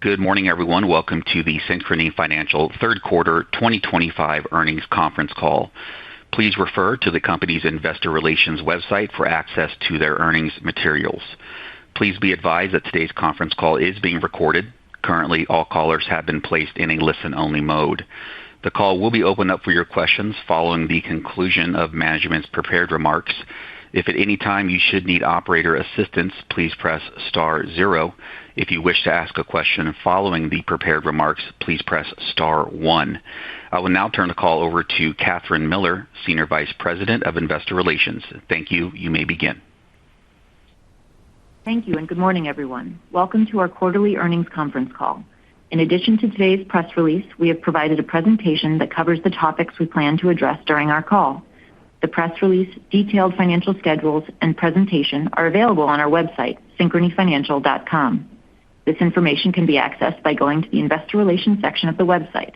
Good morning, everyone. Welcome to the Synchrony Financial Third Quarter 2025 Earnings Conference Call. Please refer to the company's investor relations website for access to their earnings materials. Please be advised that today's conference call is being recorded. Currently, all callers have been placed in a listen-only mode. The call will be opened up for your questions following the conclusion of management's prepared remarks. If at any time you should need operator assistance, please press *0. If you wish to ask a question following the prepared remarks, please press *1. I will now turn the call over to Kathryn Miller, Senior Vice President of Investor Relations. Thank you. You may begin. Thank you, and good morning, everyone. Welcome to our quarterly earnings conference call. In addition to today's press release, we have provided a presentation that covers the topics we plan to address during our call. The press release, detailed financial schedules, and presentation are available on our website, synchronyfinancial.com. This information can be accessed by going to the investor relations section of the website.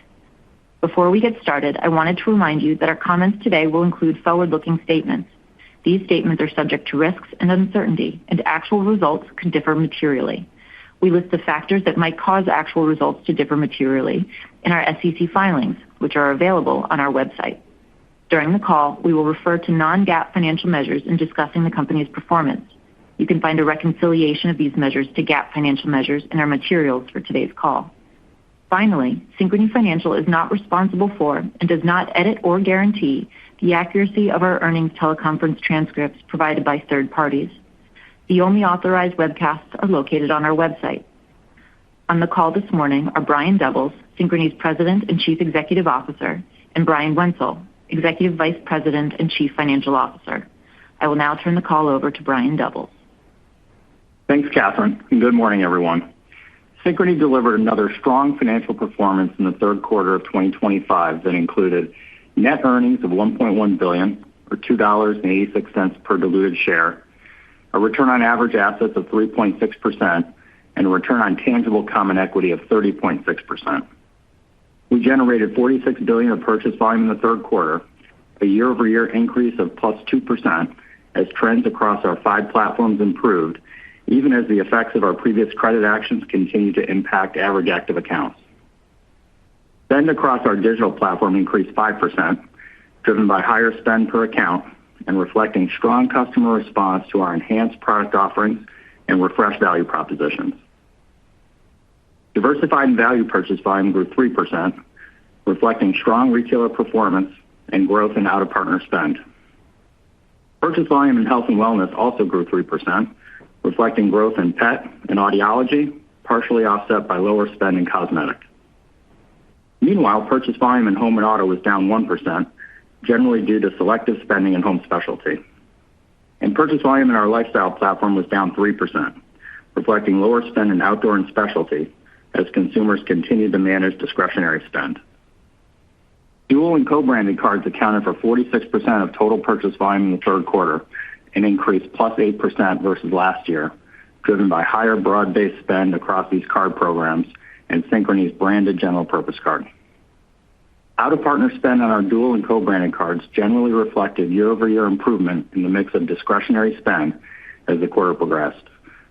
Before we get started, I wanted to remind you that our comments today will include forward-looking statements. These statements are subject to risks and uncertainty, and actual results could differ materially. We list the factors that might cause actual results to differ materially in our SEC filings, which are available on our website. During the call, we will refer to non-GAAP financial measures in discussing the company's performance. You can find a reconciliation of these measures to GAAP financial measures in our materials for today's call. Finally, Synchrony Financial is not responsible for and does not edit or guarantee the accuracy of our earnings teleconference transcripts provided by third parties. The only authorized webcasts are located on our website. On the call this morning are Brian Doubles, Synchrony's President and Chief Executive Officer, and Brian Wenzel, Executive Vice President and Chief Financial Officer. I will now turn the call over to Brian Doubles. Thanks, Kathryn, and good morning, everyone. Synchrony delivered another strong financial performance in the third quarter of 2025 that included net earnings of $1.1 billion, or $2.86 per diluted share, a return on average assets of 3.6%, and a return on tangible common equity of 30.6%. We generated $46 billion of purchase volume in the third quarter, a year-over-year increase of plus 2%, as trends across our 5 platforms improved, even as the effects of our previous credit actions continue to impact average active accounts. Spend across our digital platform increased 5%, driven by higher spend per account and reflecting strong customer response to our enhanced product offerings and refreshed value propositions. Diversified and value purchase volume grew 3%, reflecting strong retailer performance and growth in out-of-partner spend. Purchase volume in health and wellness also grew 3%, reflecting growth in pet and audiology, partially offset by lower spend in cosmetic. Meanwhile, purchase volume in home and auto was down 1%, generally due to selective spending in home specialty. And purchase volume in our lifestyle platform was down 3%, reflecting lower spend in outdoor and specialty as consumers continue to manage discretionary spend. Dual and co-branded cards accounted for 46% of total purchase volume in the third quarter and increased plus 8% versus last year, driven by higher broad-based spend across these card programs and Synchrony's branded general purpose card. Out-of-partner spend on our dual and co-branded cards generally reflected year-over-year improvement in the mix of discretionary spend as the quarter progressed,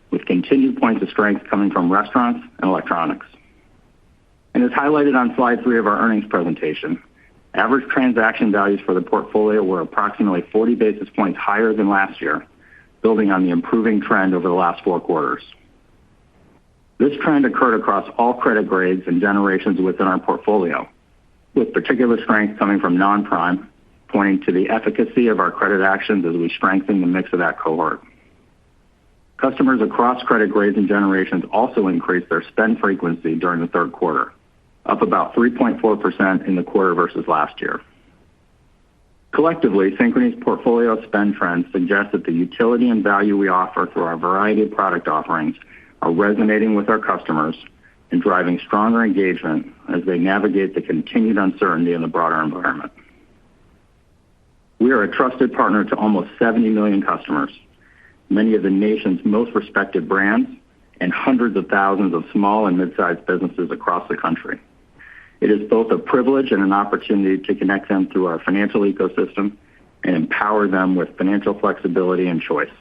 with continued points of strength coming from restaurants and electronics. And as highlighted on slide 3 of our earnings presentation, average transaction values for the portfolio were approximately 40 basis points higher than last year, building on the improving trend over the last 4 quarters. This trend occurred across all credit grades and generations within our portfolio, with particular strength coming from non-prime, pointing to the efficacy of our credit actions as we strengthen the mix of that cohort. Customers across credit grades and generations also increased their spend frequency during the third quarter, up about 3.4% in the quarter versus last year. Collectively, Synchrony's portfolio spend trends suggest that the utility and value we offer through our variety of product offerings are resonating with our customers and driving stronger engagement as they navigate the continued uncertainty in the broader environment. We are a trusted partner to almost 70 million customers, many of the nation's most respected brands, and hundreds of thousands of small and mid-sized businesses across the country. It is both a privilege and an opportunity to connect them through our financial ecosystem and empower them with financial flexibility and choice.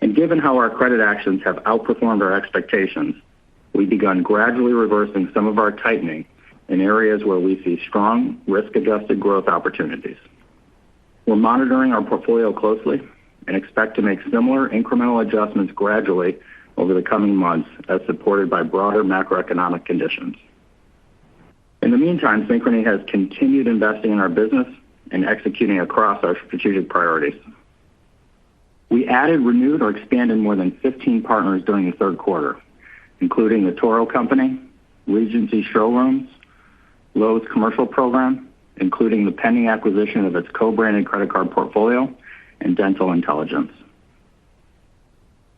And given how our credit actions have outperformed our expectations, we've begun gradually reversing some of our tightening in areas where we see strong risk-adjusted growth opportunities. We're monitoring our portfolio closely and expect to make similar incremental adjustments gradually over the coming months as supported by broader macroeconomic conditions. In the meantime, Synchrony has continued investing in our business and executing across our strategic priorities. We added, renewed, or expanded more than 15 partners during the third quarter, including the Toro Company, Regency Showrooms, Lowe's Commercial Program, including the pending acquisition of its co-branded credit card portfolio, and Dental Intelligence.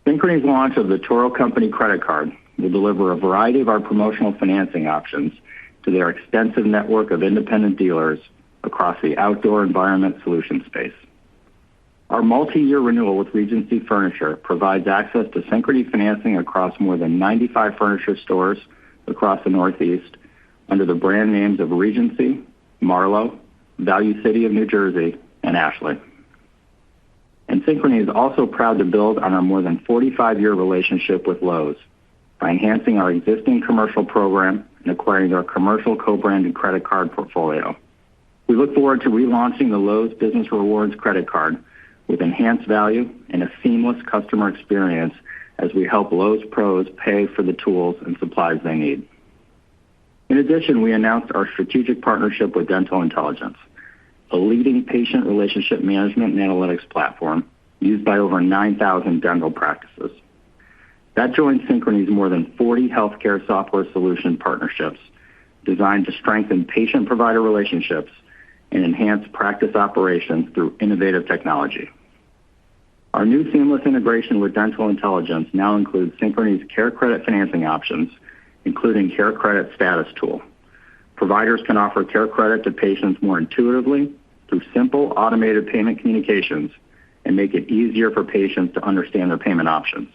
Synchrony's launch of the Toro Company credit card will deliver a variety of our promotional financing options to their extensive network of independent dealers across the outdoor environment solution space. Our multi-year renewal with Regency Furniture provides access to Synchrony financing across more than 95 furniture stores across the Northeast under the brand names of Regency, Marlowe, Value City of New Jersey, and Ashley. And Synchrony is also proud to build on our more than 45-year relationship with Lowe's by enhancing our existing commercial program and acquiring their commercial co-branded credit card portfolio. We look forward to relaunching the Lowe's Business Rewards credit card with enhanced value and a seamless customer experience as we help Lowe's pros pay for the tools and supplies they need. In addition, we announced our strategic partnership with Dental Intelligence, a leading patient relationship management and analytics platform used by over 9,000 dental practices. That joins Synchrony's more than 40 healthcare software solution partnerships designed to strengthen patient-provider relationships and enhance practice operations through innovative technology. Our new seamless integration with Dental Intelligence now includes Synchrony's Care Credit financing options, including Care Credit Status Tool. Providers can offer Care Credit to patients more intuitively through simple automated payment communications and make it easier for patients to understand their payment options.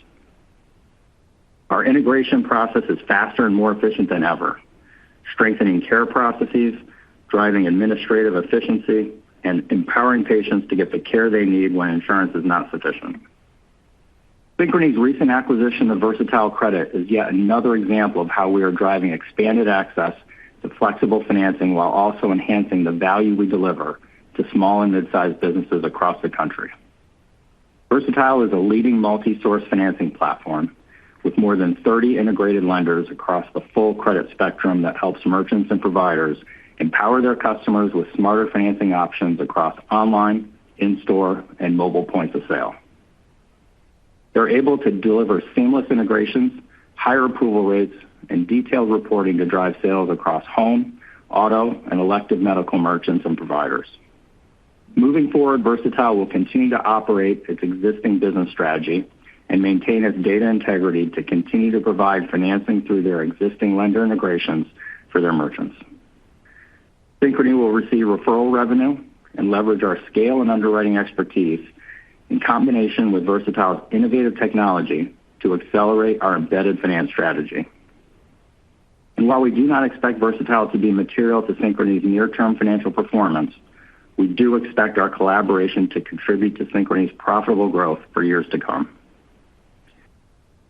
Our integration process is faster and more efficient than ever, strengthening care processes, driving administrative efficiency, and empowering patients to get the care they need when insurance is not sufficient. Synchrony's recent acquisition of Versatile Credit is yet another example of how we are driving expanded access to flexible financing while also enhancing the value we deliver to small and mid-sized businesses across the country. Versatile is a leading multi-source financing platform with more than 30 integrated lenders across the full credit spectrum that helps merchants and providers empower their customers with smarter financing options across online, in-store, and mobile points of sale. They're able to deliver seamless integrations, higher approval rates, and detailed reporting to drive sales across home, auto, and elective medical merchants and providers. Moving forward, Versatile will continue to operate its existing business strategy and maintain its data integrity to continue to provide financing through their existing lender integrations for their merchants. Synchrony will receive referral revenue and leverage our scale and underwriting expertise in combination with Versatile's innovative technology to accelerate our embedded finance strategy. And while we do not expect Versatile to be material to Synchrony's near-term financial performance, we do expect our collaboration to contribute to Synchrony's profitable growth for years to come.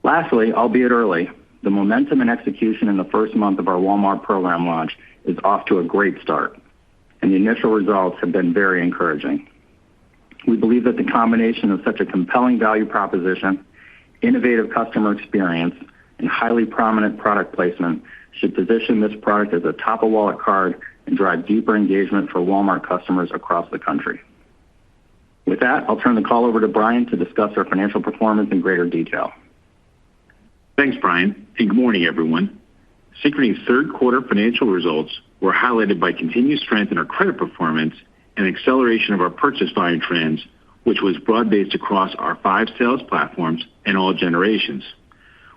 Lastly, albeit early, the momentum and execution in the first month of our Walmart program launch is off to a great start, and the initial results have been very encouraging. We believe that the combination of such a compelling value proposition, innovative customer experience, and highly prominent product placement should position this product as a top-of-wallet card and drive deeper engagement for Walmart customers across the country. With that, I'll turn the call over to Brian to discuss our financial performance in greater detail. Thanks, Brian, and good morning, everyone. Synchrony's third quarter financial results were highlighted by continued strength in our credit performance and acceleration of our purchase volume trends, which was broad-based across our 5 sales platforms and all generations.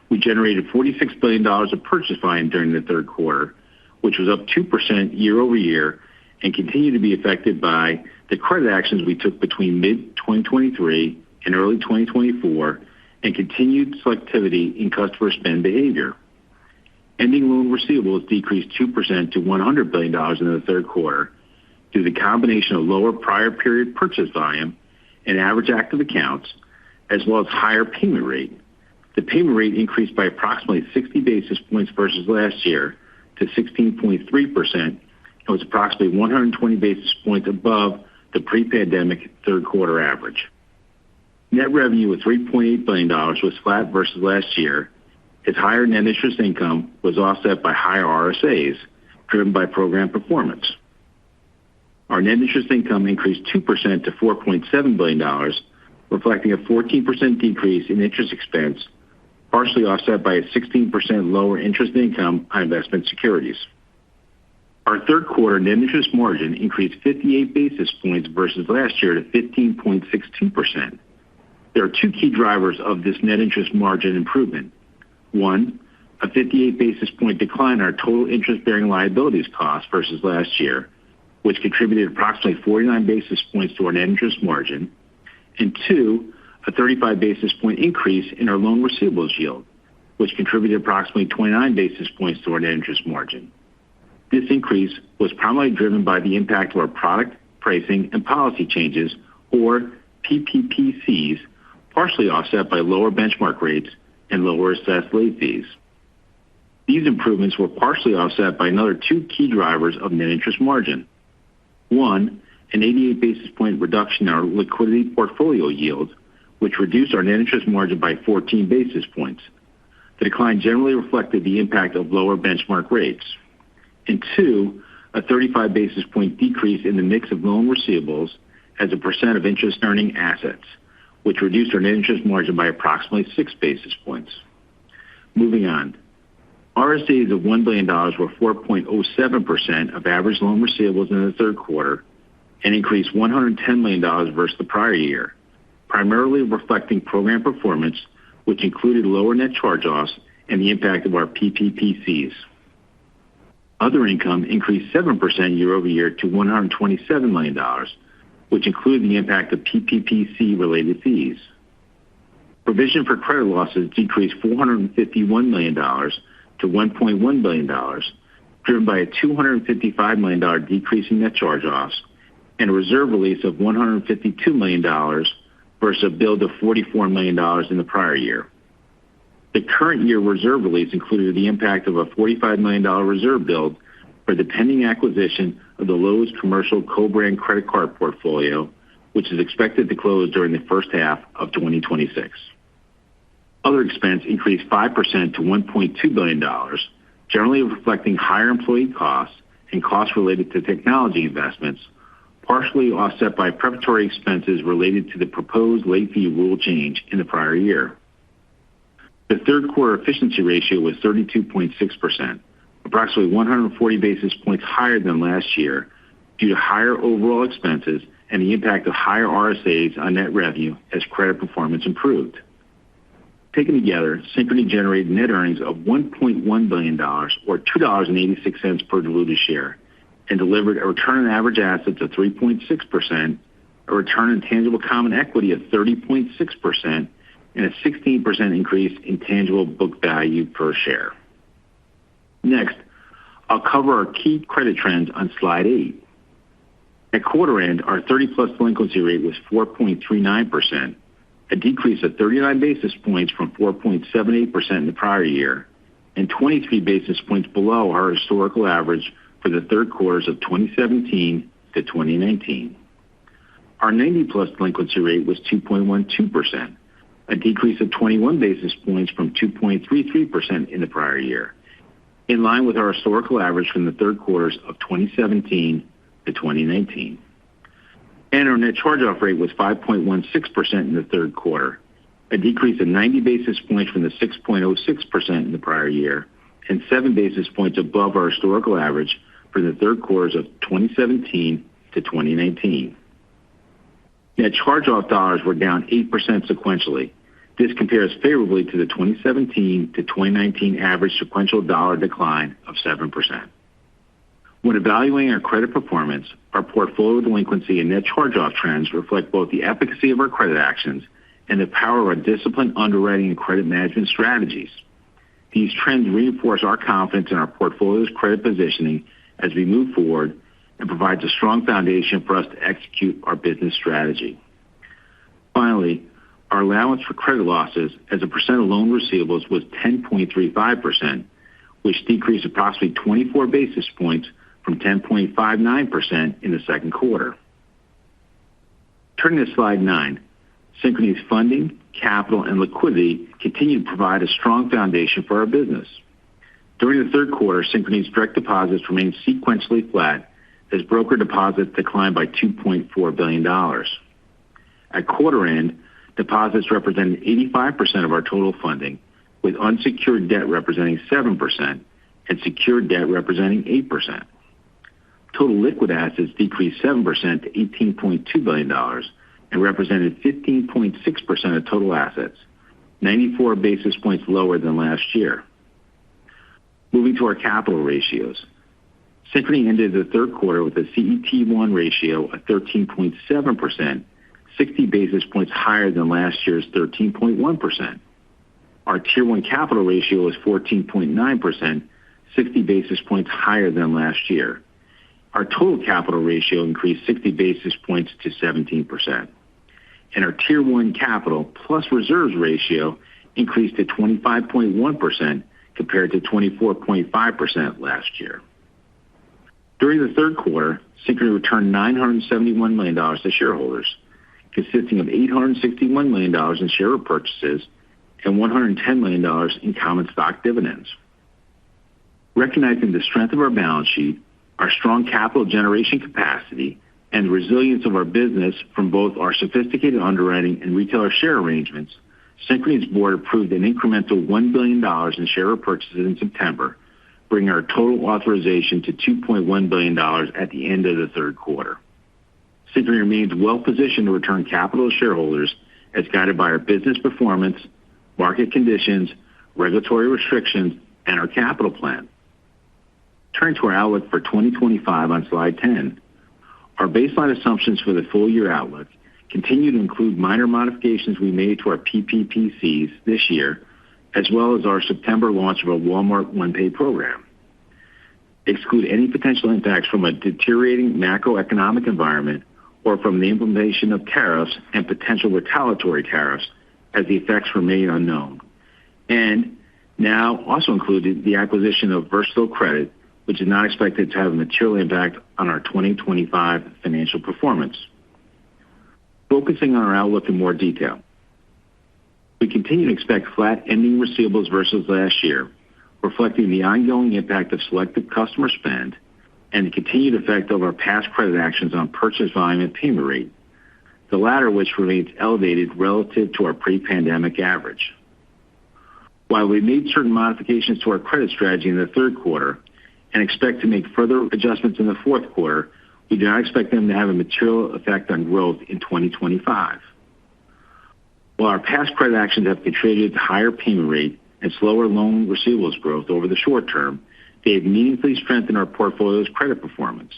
We generated $46 billion of purchase volume during the third quarter, which was up 2% year over year and continued to be affected by the credit actions we took between mid-2023 and early 2024 and continued selectivity in customer spend behavior. Ending loan receivables decreased 2% to $100 billion in the third quarter due to the combination of lower prior period purchase volume and average active accounts, as well as higher payment rate, The payment rate increased by approximately 60 basis points versus last year to 16.3% and was approximately 120 basis points above the pre-pandemic third quarter average. Net revenue of $3.8 billion was flat versus last year, as higher net interest income was offset by higher RSAs, driven by program performance. Our net interest income increased 2% to $4.7 billion, reflecting a 14% decrease in interest expense, partially offset by a 16% lower interest income on investment securities. Our third quarter net interest margin increased 58 basis points versus last year to 15.62%. There are two key drivers of this net interest margin improvement. One, a 58 basis point decline in our total interest-bearing liabilities cost versus last year, which contributed approximately 49 basis points to our net interest margin. And two, a 35 basis point increase in our loan receivables yield, which contributed approximately 29 basis points to our net interest margin. This increase was primarily driven by the impact of our product, pricing, and policy changes, or PPPCs, partially offset by lower benchmark rates and lower assessed late fees. These improvements were partially offset by another two key drivers of net interest margin. One, an 88 basis point reduction in our liquidity portfolio yield, which reduced our net interest margin by 14 basis points. The decline generally reflected the impact of lower benchmark rates. And two, a 35 basis point decrease in the mix of loan receivables as a percent of interest earning assets, which reduced our net interest margin by approximately 6 basis points. Moving on. RSAs of $1 billion were 4.07% of average loan receivables in the third quarter and increased $110 million versus the prior year, primarily reflecting program performance, which included lower net charge-offs and the impact of our PPPCs. Other income increased 7% year over year to $127 million, which included the impact of PPPC-related fees. Provision for credit losses decreased $451 million to $1.1 billion, driven by a $255 million decrease in net charge-offs and a reserve release of $152 million versus a build of $44 million in the prior year. The current year reserve release included the impact of a $45 million reserve build for the pending acquisition of the Lowe's commercial co-brand credit card portfolio, which is expected to close during the first half of 2026. Other expense increased 5% to $1.2 billion, generally reflecting higher employee costs and costs related to technology investments, partially offset by preparatory expenses related to the proposed late fee rule change in the prior year. The third quarter efficiency ratio was 32.6%, approximately 140 basis points higher than last year due to higher overall expenses and the impact of higher RSAs on net revenue as credit performance improved. Taken together, Synchrony generated net earnings of $1.1 billion, or $2.86 per diluted share, and delivered a return on average assets of 3.6%, a return on tangible common equity of 30.6%, and a 16% increase in tangible book value per share. Next, I'll cover our key credit trends on slide 8. At quarter end, our 30-plus delinquency rate was 4.39%, a decrease of 39 basis points from 4.78% in the prior year, and 23 basis points below our historical average for the third quarters of 2017 to 2019. Our 90-plus delinquency rate was 2.12%, a decrease of 21 basis points from 2.33% in the prior year, in line with our historical average from the third quarters of 2017 to 2019. And our net charge-off rate was 5.16% in the third quarter, a decrease of 90 basis points from the 6.06% in the prior year, and 7 basis points above our historical average for the third quarters of 2017 to 2019. Net charge-off dollars were down 8% sequentially. This compares favorably to the 2017 to 2019 average sequential dollar decline of 7%. When evaluating our credit performance, our portfolio delinquency and net charge-off trends reflect both the efficacy of our credit actions and the power of our disciplined underwriting and credit management strategies. These trends reinforce our confidence in our portfolio's credit positioning as we move forward and provides a strong foundation for us to execute our business strategy. Finally, Our allowance for credit losses as a percent of loan receivables was 10.35%, which decreased approximately 24 basis points from 10.59% in the second quarter. Turning to slide 9, Synchrony's funding, capital, and liquidity continue to provide a strong foundation for our business. During the third quarter, Synchrony's direct deposits remained sequentially flat as broker deposits declined by $2.4 billion. At quarter end, deposits represented 85% of our total funding, with unsecured debt representing 7% and secured debt representing 8%. Total liquid assets decreased 7% to $18.2 billion and represented 15.6% of total assets, 94 basis points lower than last year. Moving to our capital ratios. Synchrony ended the third quarter with a CET1 ratio of 13.7%, 60 basis points higher than last year's 13.1%. Our Tier 1 capital ratio was 14.9%, 60 basis points higher than last year. Our total capital ratio increased 60 basis points to 17%. And our Tier 1 capital plus reserves ratio increased to 25.1% compared to 24.5% last year. During the third quarter, Synchrony returned $971 million to shareholders, consisting of $861 million in share repurchases and $110 million in common stock dividends. Recognizing the strength of our balance sheet, our strong capital generation capacity, and the resilience of our business from both our sophisticated underwriting and retailer share arrangements, Synchrony's board approved an incremental $1 billion in share repurchases in September, bringing our total authorization to $2.1 billion at the end of the third quarter. Synchrony remains well-positioned to return capital to shareholders as guided by our business performance, market conditions, regulatory restrictions, and our capital plan. Turning to our outlook for 2025 on slide 10. Our baseline assumptions for the full-year outlook continue to include minor modifications we made to our PPPCs this year, as well as our September launch of a Walmart OnePay program. Exclude any potential impacts from a deteriorating macroeconomic environment or from the implementation of tariffs and potential retaliatory tariffs, as the effects remain unknown. And now also included the acquisition of Versatile Credit, which is not expected to have a material impact on our 2025 financial performance. Focusing on our outlook in more detail. We continue to expect flat ending receivables versus last year, reflecting the ongoing impact of selective customer spend and the continued effect of our past credit actions on purchase volume and payment rate, the latter of which remains elevated relative to our pre-pandemic average. While we made certain modifications to our credit strategy in the third quarter and expect to make further adjustments in the fourth quarter, we do not expect them to have a material effect on growth in 2025. While our past credit actions have contributed to higher payment rate and slower loan receivables growth over the short term, they have meaningfully strengthened our portfolio's credit performance.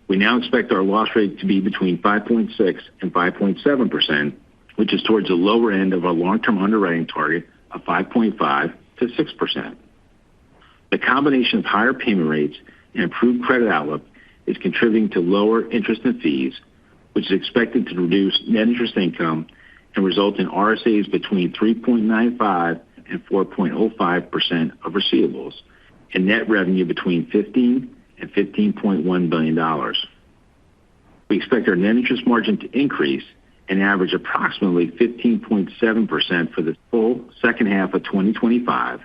We now expect our loss rate to be between 5.6% and 5.7%, which is towards the lower end of our long-term underwriting target of 5.5% to 6%. The combination of higher payment rates and improved credit outlook is contributing to lower interest and fees, which is expected to reduce net interest income and result in RSAs between 3.95% and 4.05% of receivables, and net revenue between $15 and $15.1 billion. We expect our net interest margin to increase and average approximately 15.7% for the full second half of 2025,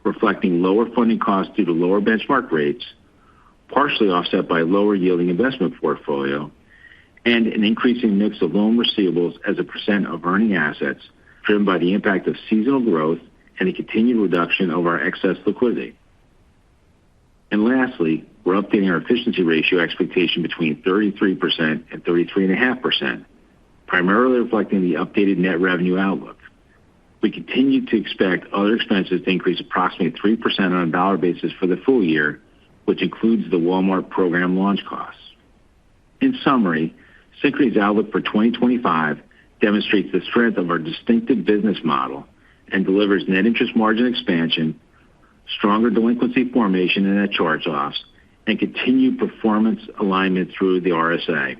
reflecting lower funding costs due to lower benchmark rates, partially offset by a lower yielding investment portfolio, and an increasing mix of loan receivables as a percent of earning assets, driven by the impact of seasonal growth and a continued reduction of our excess liquidity. And lastly, we're updating our efficiency ratio expectation between 33% and 33.5%, primarily reflecting the updated net revenue outlook. We continue to expect other expenses to increase approximately 3% on a dollar basis for the full year, which includes the Walmart program launch costs. In summary, Synchrony's outlook for 2025 demonstrates the strength of our distinctive business model and delivers net interest margin expansion, stronger delinquency formation and net charge-offs, and continued performance alignment through the RSA.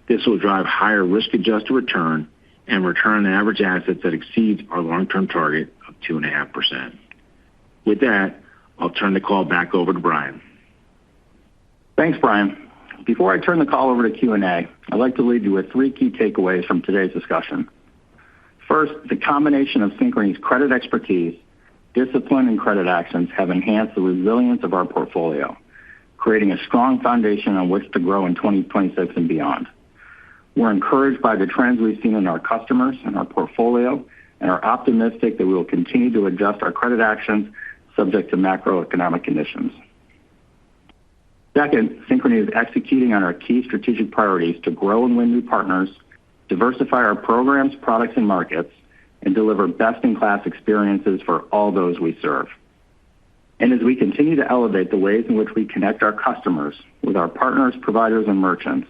This will drive higher risk-adjusted return and return on average assets that exceeds our long-term target of 2.5%. With that, I'll turn the call back over to Brian. Thanks, Brian. Before I turn the call over to Q&A, I'd like to leave you with 3 key takeaways from today's discussion. First, the combination of Synchrony's credit expertise, discipline, and credit actions have enhanced the resilience of our portfolio, creating a strong foundation on which to grow in 2026 and beyond. We're encouraged by the trends we've seen in our customers and our portfolio, and are optimistic that we will continue to adjust our credit actions subject to macroeconomic conditions. Second, Synchrony is executing on our key strategic priorities to grow and win new partners, diversify our programs, products, and markets, and deliver best-in-class experiences for all those we serve. And as we continue to elevate the ways in which we connect our customers with our partners, providers, and merchants,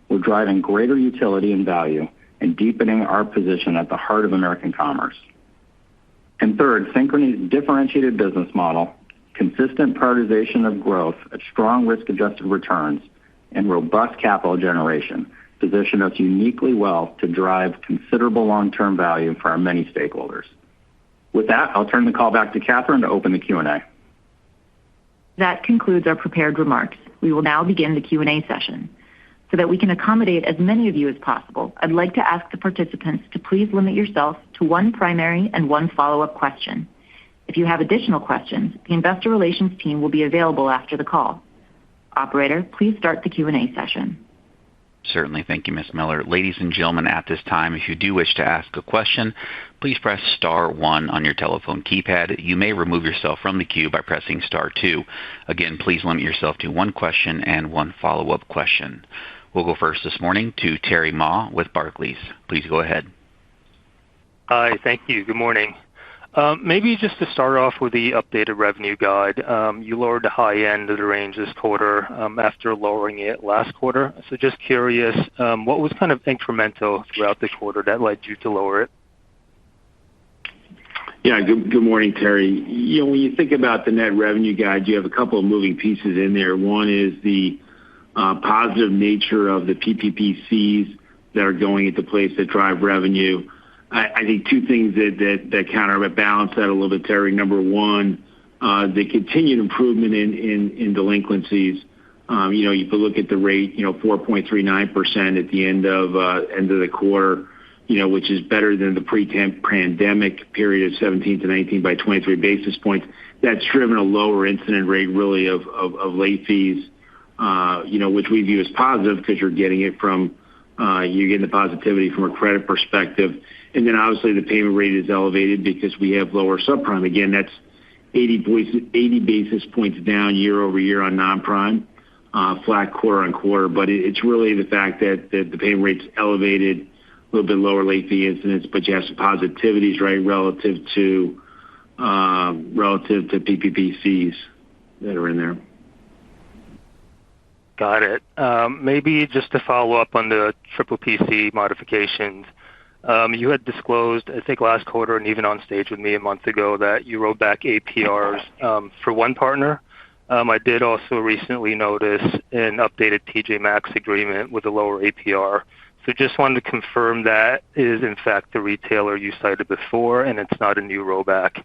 we're driving greater utility and value and deepening our position at the heart of American commerce. And third, Synchrony's differentiated business model, consistent prioritization of growth at strong risk-adjusted returns, and robust capital generation position us uniquely well to drive considerable long-term value for our many stakeholders. With that, I'll turn the call back to Catherine to open the Q&A. That concludes our prepared remarks. We will now begin the Q&A session. So that we can accommodate as many of you as possible, I'd like to ask the participants to please limit yourself to 1 primary and 1 follow-up question. If you have additional questions, the investor relations team will be available after the call. Operator, please start the Q&A session. Certainly. Thank you, Ms. Miller. Ladies and gentlemen, at this time, if you do wish to ask a question, please press star 1 on your telephone keypad. You may remove yourself from the queue by pressing star 2. Again, please limit yourself to 1 question and 1 follow-up question. We'll go first this morning to Terry Ma with Barclays. Please go ahead. Hi, thank you. Good morning. Maybe just to start off with the updated revenue guide, you lowered the high end of the range this quarter after lowering it last quarter. So just curious, what was kind of incremental throughout the quarter that led you to lower it? Yeah, good morning, Terry. When you think about the net revenue guide, you have a couple of moving pieces in there. One is the positive nature of the PPPCs that are going into place that drive revenue. I think 2 things that counterbalance that a little bit, Terry. Number 1, the continued improvement in delinquencies. You can look at the rate, 4.39% at the end of the quarter, which is better than the pre-pandemic period of 17 to 19 by 23 basis points. That's driven a lower incident rate, really, of late fees, which we view as positive because you're getting the positivity from a credit perspective. And then obviously the payment rate is elevated because we have lower subprime. Again, that's 80 basis points down year over year on non-prime, flat quarter on quarter. But it's really the fact that the payment rate's elevated, a little bit lower late fee incidents, but you have some positivities, right, relative to PPPCs that are in there. Got it. Maybe just to follow up on the PPPC modifications. You had disclosed, I think last quarter and even on stage with me a month ago, that you rolled back APRs for 1 partner. I did also recently notice an updated TJ Maxx agreement with a lower APR. So just wanted to confirm that is in fact the retailer you cited before and it's not a new rollback.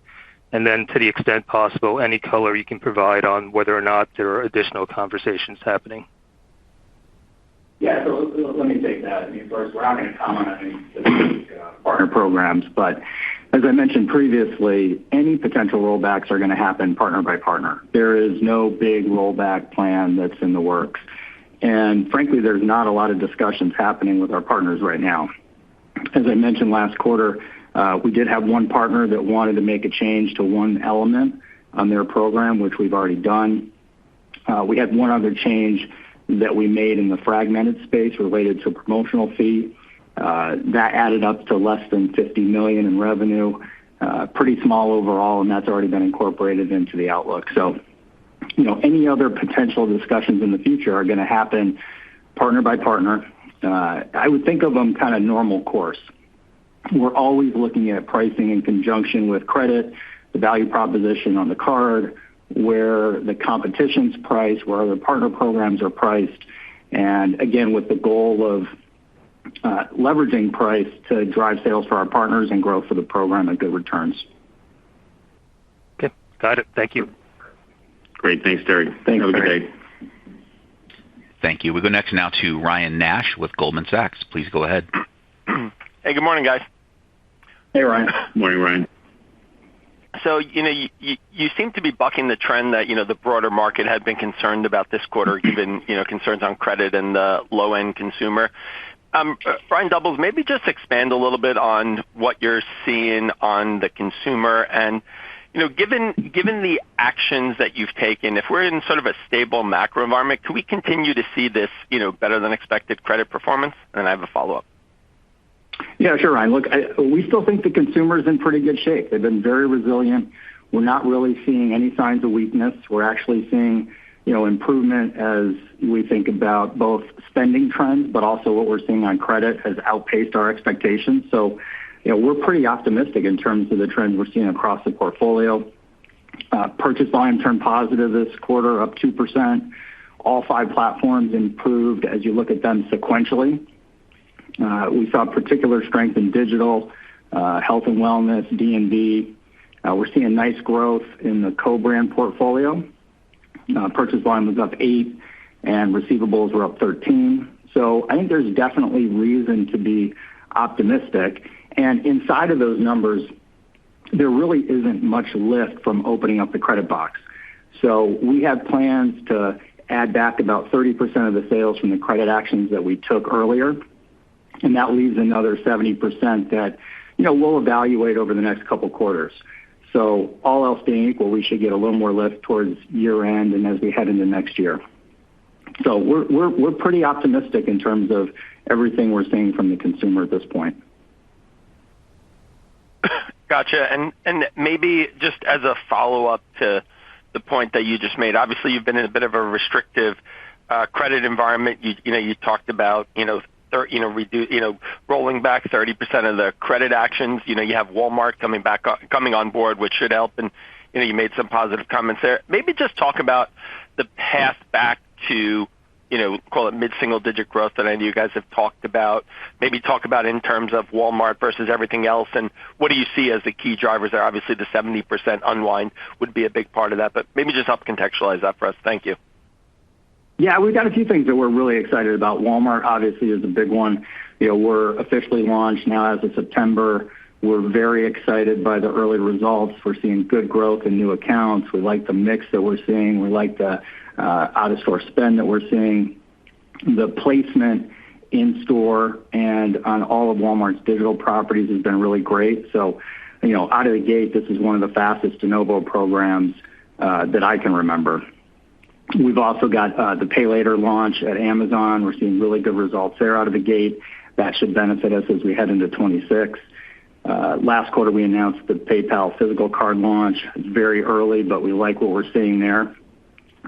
And then to the extent possible, any color you can provide on whether or not there are additional conversations happening. Yeah, so let me take that. First, we're not going to comment on any specific partner programs, but as I mentioned previously, any potential rollbacks are going to happen partner by partner. There is no big rollback plan that's in the works. And frankly, there's not a lot of discussions happening with our partners right now. As I mentioned last quarter, we did have 1 partner that wanted to make a change to 1 element on their program, which we've already done. We had 1 other change that we made in the fragmented space related to a promotional fee. That added up to less than $50 million in revenue, pretty small overall, and that's already been incorporated into the outlook. So, any other potential discussions in the future are going to happen partner by partner. I would think of them kind of normal course. We're always looking at pricing in conjunction with credit, the value proposition on the card, where the competition's priced, where other partner programs are priced, and again, with the goal of leveraging price to drive sales for our partners and growth for the program at good returns. Okay, got it. Thank you. Great. Thanks, Terry. Thanks, Have a good Terry. day. Thank you. We go next now to Ryan Nash with Goldman Sachs. Please go ahead. Hey, good morning, guys. Hey, Ryan. Morning, Ryan. So, you seem to be bucking the trend that, the broader market had been concerned about this quarter, given, concerns on credit and the low-end consumer. Brian Doubles, maybe just expand a little bit on what you're seeing on the consumer and, given the actions that you've taken, if we're in sort of a stable macro environment, can we continue to see this, better than expected credit performance? And I have a follow-up. Yeah, sure, Ryan. Look, we still think the consumer's in pretty good shape. They've been very resilient. We're not really seeing any signs of weakness. We're actually seeing, improvement as we think about both spending trends, but also what we're seeing on credit has outpaced our expectations. So, we're pretty optimistic in terms of the trends we're seeing across the portfolio. Purchase volume turned positive this quarter, up 2%. All 5 platforms improved as you look at them sequentially. We saw particular strength in digital, health and wellness, D&B. We're seeing nice growth in the co-brand portfolio. Purchase volume was up 8, and receivables were up 13. So I think there's definitely reason to be optimistic. And inside of those numbers, there really isn't much lift from opening up the credit box. So we have plans to add back about 30% of the sales from the credit actions that we took earlier. And that leaves another 70% that, we'll evaluate over the next couple quarters. So all else being equal, we should get a little more lift towards year end and as we head into next year. So we're pretty optimistic in terms of everything we're seeing from the consumer at this point. Gotcha. And maybe just as a follow-up to the point that you just made, obviously you've been in a bit of a restrictive credit environment. You talked about, rolling back 30% of the credit actions. You have Walmart coming on board, which should help. And, you made some positive comments there. Maybe just talk about the path back to, call it mid-single digit growth that I know you guys have talked about. Maybe talk about in terms of Walmart versus everything else. And what do you see as the key drivers there? Obviously the 70% unwind would be a big part of that, but maybe just help contextualize that for us. Thank you. Yeah, we've got a few things that we're really excited about. Walmart obviously is a big one. We're officially launched now as of September. We're very excited by the early results. We're seeing good growth in new accounts. We like the mix that we're seeing. We like the out-of-store spend that we're seeing. The placement in store and on all of Walmart's digital properties has been really great. So, out of the gate, this is one of the fastest de novo programs that I can remember. We've also got the Pay Later launch at Amazon. We're seeing really good results there out of the gate. That should benefit us as we head into 26. Last quarter, we announced the PayPal physical card launch. It's very early, but we like what we're seeing there.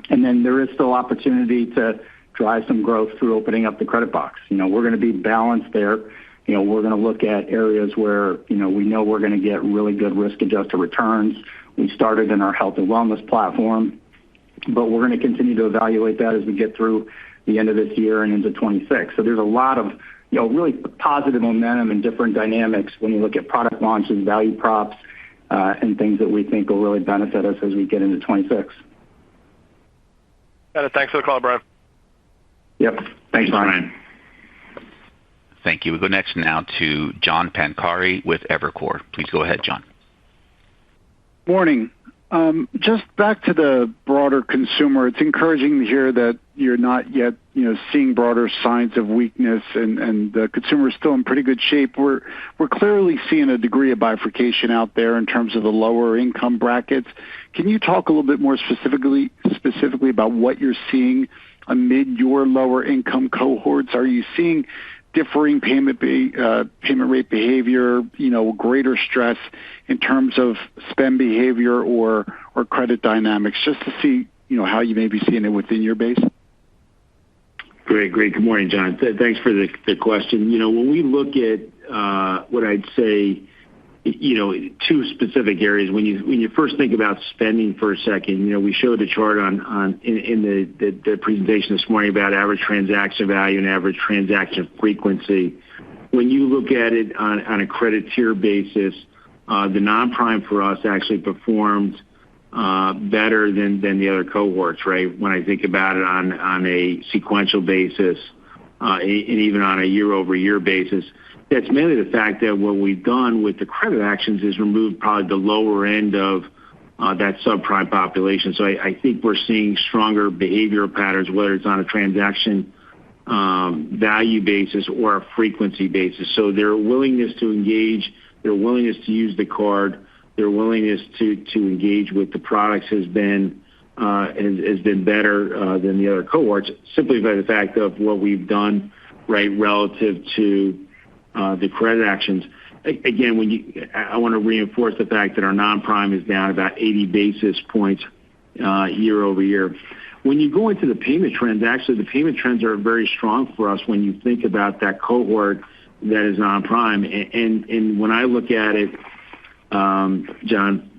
And then there is still opportunity to drive some growth through opening up the credit box. We're going to be balanced there. We're going to look at areas where, we know we're going to get really good risk-adjusted returns. We started in our health and wellness platform, but we're going to continue to evaluate that as we get through the end of this year and into 26. So there's a lot of, really positive momentum and different dynamics when you look at product launches, value props, and things that we think will really benefit us as we get into 26. Got it. Thanks for the call, Brian. Yep. Thanks, Brian. Thank you. We go next now to John Pancari with Evercore. Please go ahead, John. Morning. Just back to the broader consumer, it's encouraging to hear that you're not yet, seeing broader signs of weakness and the consumer is still in pretty good shape. We're clearly seeing a degree of bifurcation out there in terms of the lower income brackets. Can you talk a little bit more specifically about what you're seeing amid your lower income cohorts? Are you seeing differing payment rate behavior, greater stress in terms of spend behavior or credit dynamics, just to see, how you may be seeing it within your base? Great. Good morning, John. Thanks for the question. When we look at what I'd say, two specific areas. When you first think about spending for a second, we showed a chart in the presentation this morning about average transaction value and average transaction frequency. When you look at it on a credit tier basis, the non-prime for us actually performed better than the other cohorts, right? When I think about it on a sequential basis, and even on a year-over-year basis, that's mainly the fact that what we've done with the credit actions is removed probably the lower end of that subprime population. So I think we're seeing stronger behavioral patterns, whether it's on a transaction value basis or a frequency basis. So their willingness to engage, their willingness to use the card, their willingness to engage with the products has been better than the other cohorts, simply by the fact of what we've done, right, relative to the credit actions. Again, I want to reinforce the fact that our non-prime is down about 80 basis points year over year. When you go into the payment trends, actually the payment trends are very strong for us when you think about that cohort that is non-prime. And when I look at it, John,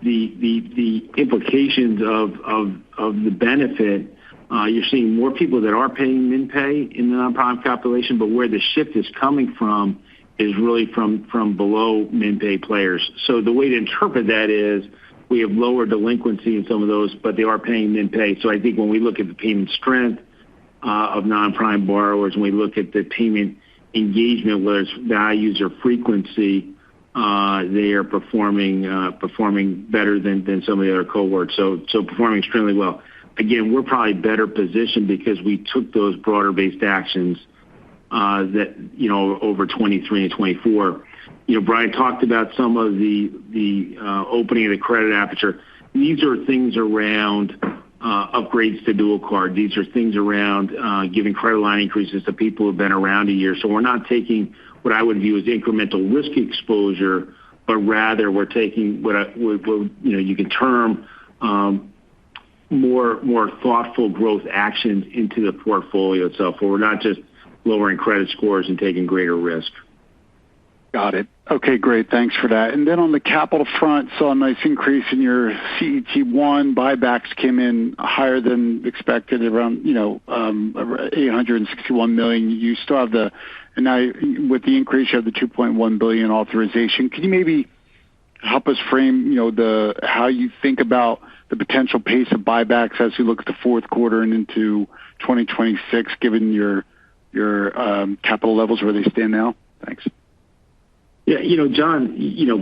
the implications of the benefit, you're seeing more people that are paying min pay in the non-prime population, but where the shift is coming from is really from below min pay players. So the way to interpret that is we have lower delinquency in some of those, but they are paying min pay. So I think when we look at the payment strength of non-prime borrowers, when we look at the payment engagement, whether it's values or frequency, they are performing better than some of the other cohorts. So performing extremely well. Again, we're probably better positioned because we took those broader based actions that, over 23 and 24. Brian talked about some of the opening of the credit aperture. These are things around upgrades to dual card. These are things around giving credit line increases to people who have been around a year. So we're not taking what I would view as incremental risk exposure, but rather we're taking what you can term more thoughtful growth actions into the portfolio itself, where we're not just lowering credit scores and taking greater risk. Got it. Okay, great. Thanks for that. And then on the capital front, saw a nice increase in your CET1. Buybacks came in higher than expected, around 861 million. You still have and now with the increase, you have the 2.1 billion authorization. Can you maybe help us frame, how you think about the potential pace of buybacks as you look at the fourth quarter and into 2026, given your capital levels where they stand now? Thanks. Yeah, John,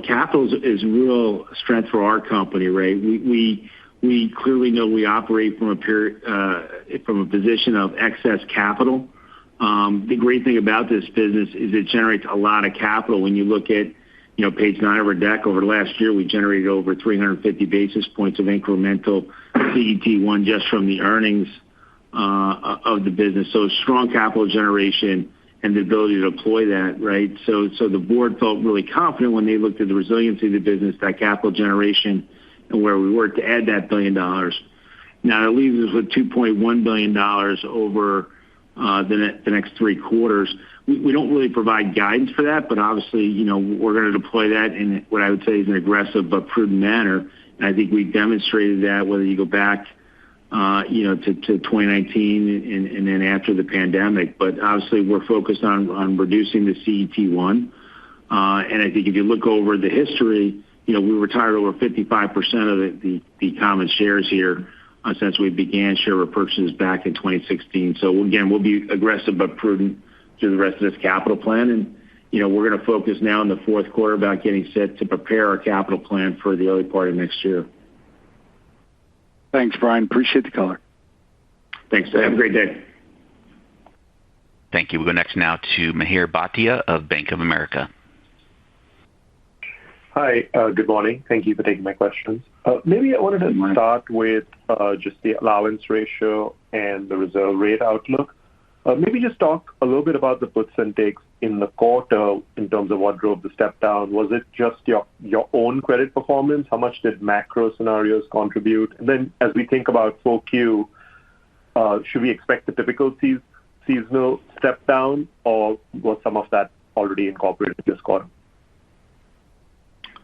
capital is real strength for our company, right? We clearly know we operate from a position of excess capital. The great thing about this business is it generates a lot of capital. When you look at, page 9 of our deck, over the last year, we generated over 350 basis points of incremental CET1 just from the earnings of the business. So strong capital generation and the ability to deploy that, right? So the board felt really confident when they looked at the resiliency of the business, that capital generation, and where we were to add that $1 billion. Now it leaves us with $2.1 billion over the next 3 quarters. We don't really provide guidance for that, but obviously, we're going to deploy that in what I would say is an aggressive but prudent manner. And I think we've demonstrated that, whether you go back to 2019 and then after the pandemic. But obviously, we're focused on reducing the CET1. And I think if you look over the history, we retired over 55% of the common shares here since we began share repurchases back in 2016. So again, we'll be aggressive but prudent through the rest of this capital plan. And, we're going to focus now in the fourth quarter about getting set to prepare our capital plan for the early part of next year. Thanks, Brian. Appreciate the color. Thanks. Have a great day. Thank you. We'll go next now to Mihir Bhatia of Bank of America. Hi, good morning. Thank you for taking my questions. Maybe I wanted to start with just the allowance ratio and the reserve rate outlook. Maybe just talk a little bit about the puts and takes in the quarter in terms of what drove the step down. Was it just your own credit performance? How much did macro scenarios contribute? And then as we think about 4Q, should we expect the typical seasonal step down, or was some of that already incorporated this quarter?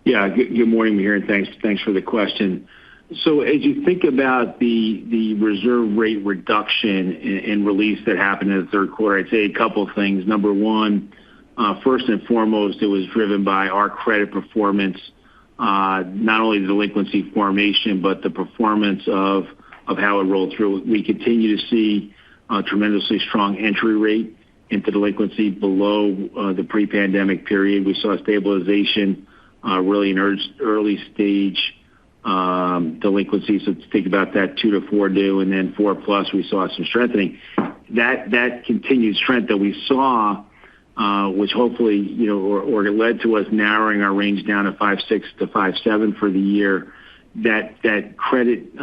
Yeah, good morning, Mihir, and thanks for the question. So as you think about the reserve rate reduction and release that happened in the third quarter, I'd say a couple of things. Number one, First and foremost, it was driven by our credit performance, not only the delinquency formation, but the performance of how it rolled through. We continue to see a tremendously strong entry rate into delinquency below the pre-pandemic period. We saw stabilization really in early stage delinquency. So think about that 2 to 4 due, and then 4+, we saw some strengthening. That continued strength that we saw, which hopefully, or it led to us narrowing our range down to 5.6 to 5.7 for the year. That credit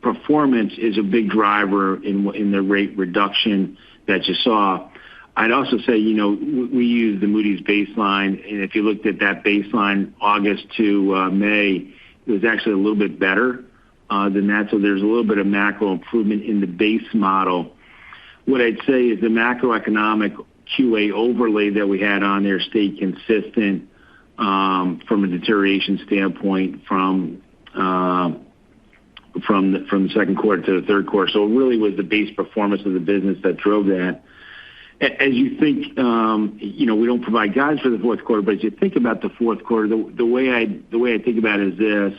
performance is a big driver in the rate reduction that you saw. I'd also say, we use the Moody's baseline, and if you looked at that baseline August to May, it was actually a little bit better than that. So there's a little bit of macro improvement in the base model. What I'd say is the macroeconomic QA overlay that we had on there stayed consistent from a deterioration standpoint from the second quarter to the third quarter. So it really was the base performance of the business that drove that. As you think, we don't provide guidance for the fourth quarter, but as you think about the fourth quarter, the way I think about it is this.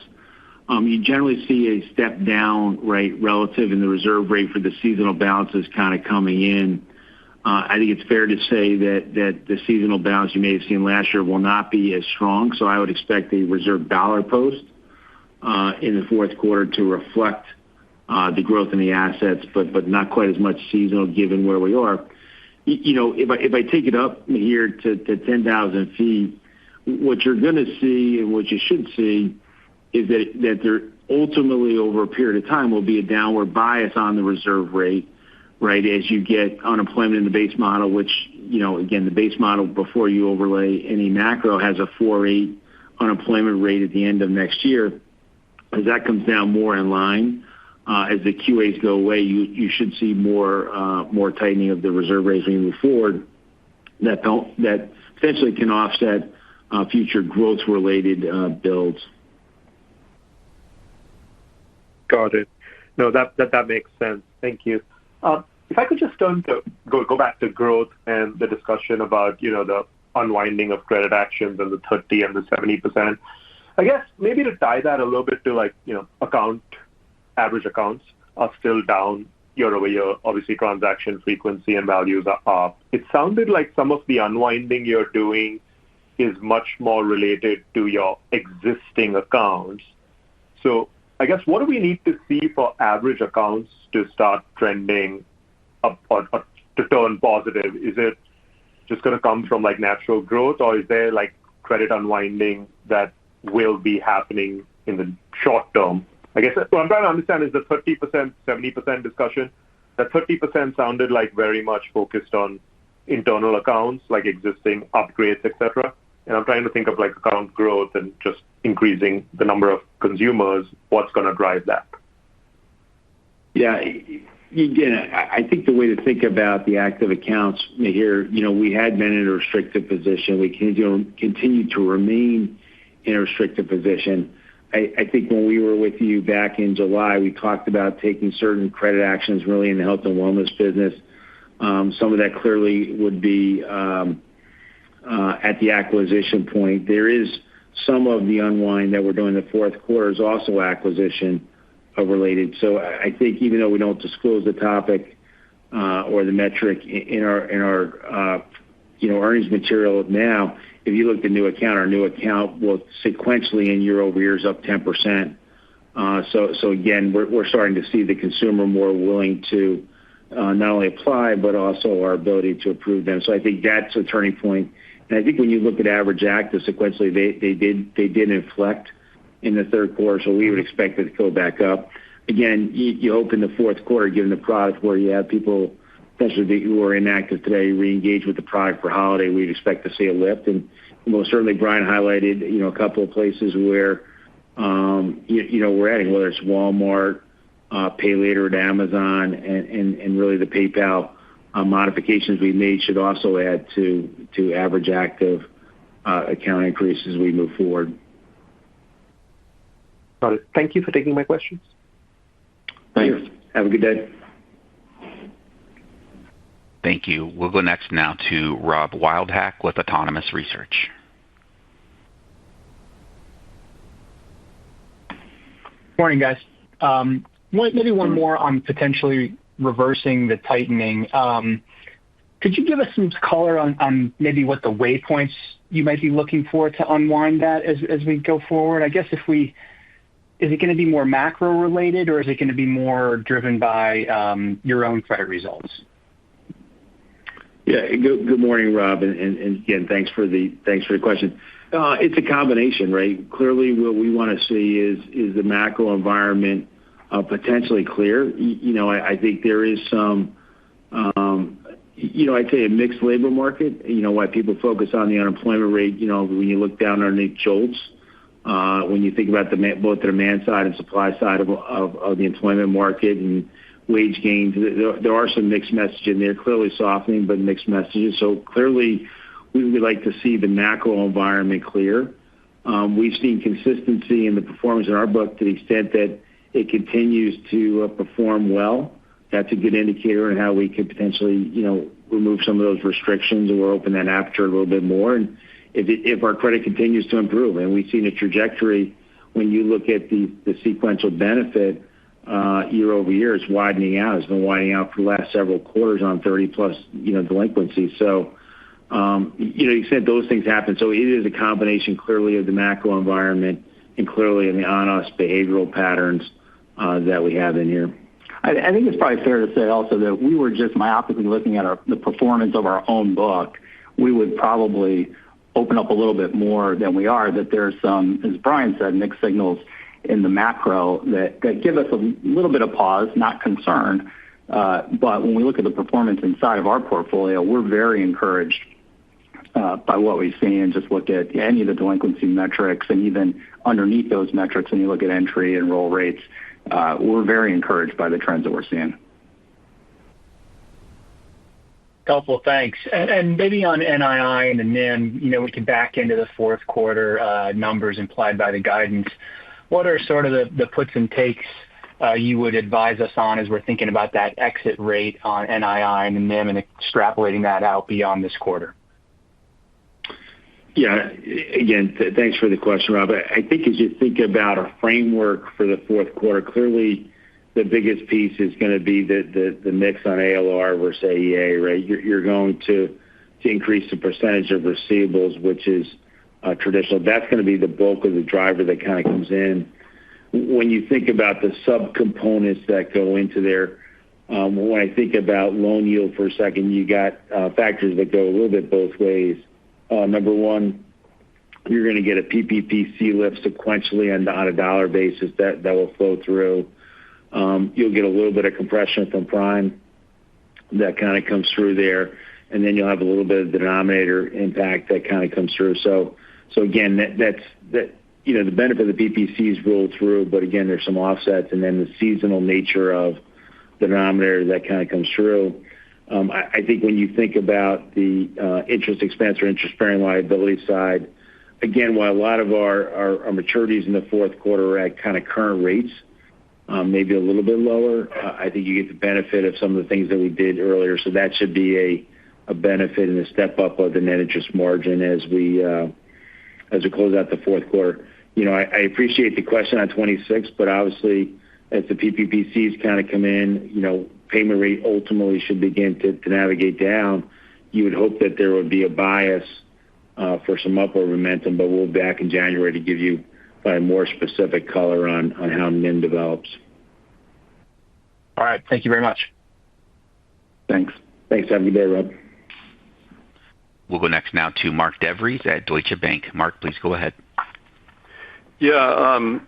You generally see a step down, right, relative in the reserve rate for the seasonal balances kind of coming in. I think it's fair to say that the seasonal balance you may have seen last year will not be as strong. So I would expect a reserve dollar post in the fourth quarter to reflect the growth in the assets, but not quite as much seasonal given where we are. If I take it up here to 10,000 feet, what you're going to see and what you should see is that there ultimately over a period of time will be a downward bias on the reserve rate, right, as you get unemployment in the base model, which, again, the base model before you overlay any macro has a 4.8 unemployment rate at the end of next year. As that comes down more in line, as the QAs go away, you should see more tightening of the reserve rates when you move forward. That potentially can offset future growth-related builds. Got it. No, that makes sense. Thank you. If I could just turn to go back to growth and the discussion about the unwinding of credit actions and the 30 and the 70%. I guess maybe to tie that a little bit to average accounts are still down year over year. Obviously, transaction frequency and values are up. It sounded like some of the unwinding you're doing is much more related to your existing accounts. So I guess what do we need to see for average accounts to start trending up or to turn positive? Is it just going to come from natural growth, or is there credit unwinding that will be happening in the short term? I guess what I'm trying to understand is the 30%, 70% discussion. That 30% sounded very much focused on internal accounts, existing upgrades, etc. And I'm trying to think of account growth and just increasing the number of consumers. What's going to drive that? Yeah, again, I think the way to think about the active accounts here, we had been in a restricted position. We continue to remain in a restricted position. I think when we were with you back in July, we talked about taking certain credit actions really in the health and wellness business. Some of that clearly would be at the acquisition point. There is some of the unwind that we're doing in the fourth quarter is also acquisition related. So I think even though we don't disclose the topic or the metric in our earnings material now, if you look at new account, our new account will sequentially in year over year is up 10%. So again, we're starting to see the consumer more willing to not only apply, but also our ability to approve them. So I think that's a turning point. And I think when you look at average active sequentially, they did inflect in the third quarter, so we would expect it to go back up. Again, you hope in the fourth quarter, given the product where you have people, especially who are inactive today, re-engage with the product for holiday, we'd expect to see a lift. And most certainly, Brian highlighted, a couple of places where, we're adding, whether it's Walmart, Pay Later at Amazon, and really the PayPal modifications we made should also add to average active account increases as we move forward. Got it. Thank you for taking my questions. Thanks. Have a good day. Thank you. We'll go next now to Rob Wildhack with Autonomous Research. Morning, guys. Maybe one more on potentially reversing the tightening. Could you give us some color on maybe what the waypoints you might be looking for to unwind that as we go forward? I guess is it going to be more macro related, or is it going to be more driven by your own credit results? Yeah. Good morning, Rob, and again, thanks for the question. It's a combination, right? Clearly, what we want to see is the macro environment potentially clear. I think there is some, I'd say a mixed labor market. Why people focus on the unemployment rate. When you look down underneath JOLTS, when you think about both the demand side and supply side of the employment market and wage gains, there are some mixed messages in there. Clearly softening, but mixed messages. So clearly, we would like to see the macro environment clear. We've seen consistency in the performance in our book to the extent that it continues to perform well. That's a good indicator on how we could potentially, remove some of those restrictions or open that aperture a little bit more. And if our credit continues to improve, and we've seen a trajectory when you look at the sequential benefit year over year, it's widening out. It's been widening out for the last several quarters on 30+ delinquencies. So you said those things happen. So it is a combination clearly of the macro environment and clearly in the on-us behavioral patterns that we have in here. I think it's probably fair to say also that we were just myopically looking at the performance of our own book. We would probably open up a little bit more than we are, that there's some, as Brian said, mixed signals in the macro that give us a little bit of pause, not concern. But when we look at the performance inside of our portfolio, we're very encouraged by what we've seen, and just look at any of the delinquency metrics, and even underneath those metrics, when you look at entry and roll rates, we're very encouraged by the trends that we're seeing. Helpful, thanks. And maybe on NII and the NIM, we can back into the fourth quarter numbers implied by the guidance. What are sort of the puts and takes you would advise us on as we're thinking about that exit rate on NII and the NIM and extrapolating that out beyond this quarter? Yeah, again, thanks for the question, Rob. I think as you think about a framework for the fourth quarter, clearly the biggest piece is going to be the mix on ALR versus AEA, right? You're going to increase the percentage of receivables, which is traditional. That's going to be the bulk of the driver that kind of comes in. When you think about the subcomponents that go into there, when I think about loan yield for a second, you got factors that go a little bit both ways. Number one, you're going to get a PPPC lift sequentially on a dollar basis that will flow through. You'll get a little bit of compression from prime that kind of comes through there, and then you'll have a little bit of denominator impact that kind of comes through. So again, that's the benefit of the PPCs roll through, but again, there's some offsets, and then the seasonal nature of the denominator that kind of comes through. I think when you think about the interest expense or interest-bearing liability side, again, while a lot of our maturities in the fourth quarter are at kind of current rates, maybe a little bit lower, I think you get the benefit of some of the things that we did earlier. So that should be a benefit and a step up of the net interest margin as we close out the fourth quarter. I appreciate the question on 26, but obviously as the PPPCs kind of come in, payment rate ultimately should begin to navigate down. You would hope that there would be a bias for some upward momentum, but we'll be back in January to give you a more specific color on how NIM develops. All right. Thank you very much. Thanks. Have a good day, Rob. We'll go next now to Mark DeVries at Deutsche Bank. Mark, please go ahead. Yeah,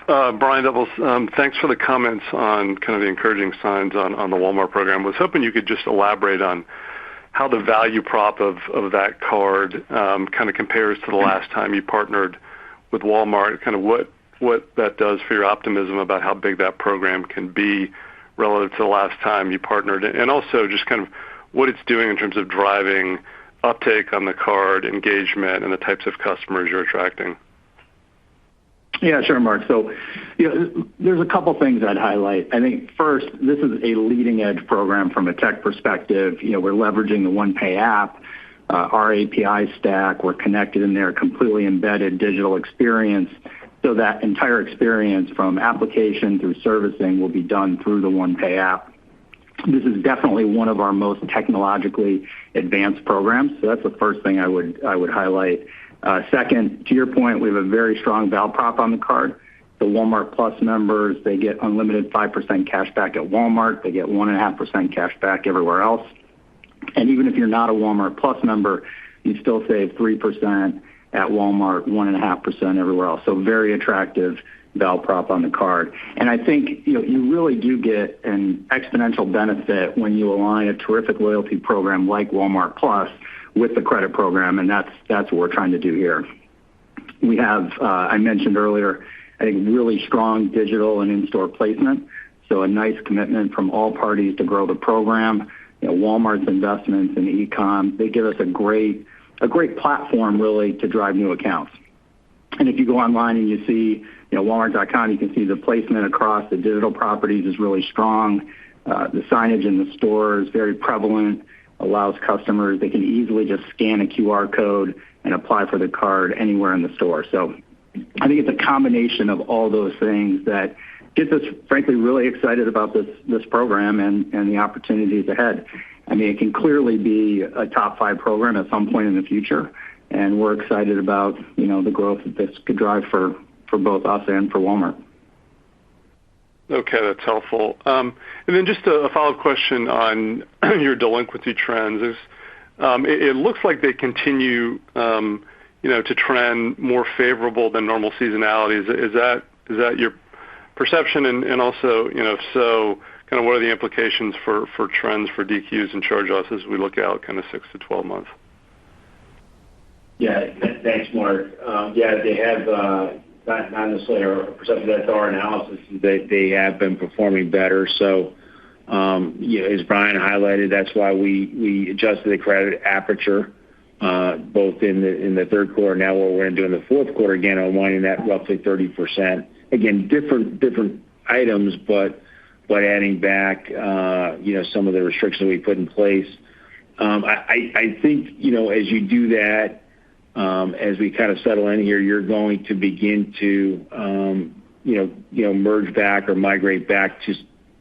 Brian Doubles, thanks for the comments on kind of the encouraging signs on the Walmart program. I was hoping you could just elaborate on how the value prop of that card kind of compares to the last time you partnered with Walmart, kind of what that does for your optimism about how big that program can be relative to the last time you partnered, and also just kind of what it's doing in terms of driving uptake on the card, engagement, and the types of customers you're attracting. Yeah, sure, Mark. So, there's a couple things I'd highlight. I think first, this is a leading edge program from a tech perspective. We're leveraging the OnePay app, our API stack. We're connected in there, completely embedded digital experience. So that entire experience from application through servicing will be done through the OnePay app. This is definitely one of our most technologically advanced programs. So that's the first thing I would highlight. Second, to your point, we have a very strong val prop on the card. The Walmart Plus members, they get unlimited 5% cash back at Walmart. They get 1.5% cash back everywhere else. And even if you're not a Walmart Plus member, you still save 3% at Walmart, 1.5% everywhere else. So very attractive val prop on the card. And I think you really do get an exponential benefit when you align a terrific loyalty program like Walmart Plus with the credit program, and that's what we're trying to do here. We have, I mentioned earlier, I think really strong digital and in-store placement. So a nice commitment from all parties to grow the program. Walmart's investments in e-com, they give us a great platform really to drive new accounts. And if you go online and you see Walmart.com, you can see the placement across the digital properties is really strong. The signage in the store is very prevalent, allows customers, they can easily just scan a QR code and apply for the card anywhere in the store. So I think it's a combination of all those things that gets us, frankly, really excited about this program and the opportunities ahead. I mean, it can clearly be a top 5 program at some point in the future, and we're excited about the growth that this could drive for both us and for Walmart. Okay, that's helpful. And then just a follow-up question on your delinquency trends. It looks like they continue, to trend more favorable than normal seasonality. Is that your perception? And also, if so, kind of what are the implications for trends for DQs and charge-offs as we look out kind of 6 to 12 months? Yeah, thanks, Mark. They have not necessarily our perception, that's our analysis. They have been performing better. So, as Brian highlighted, that's why we adjusted the credit aperture, both in the third quarter. Now, what we're going to do in the fourth quarter, again, unwinding that roughly 30%. Again, different items, but adding back, some of the restrictions we put in place. I think, as you do that, as we kind of settle in here, you're going to begin to, merge back or migrate back to,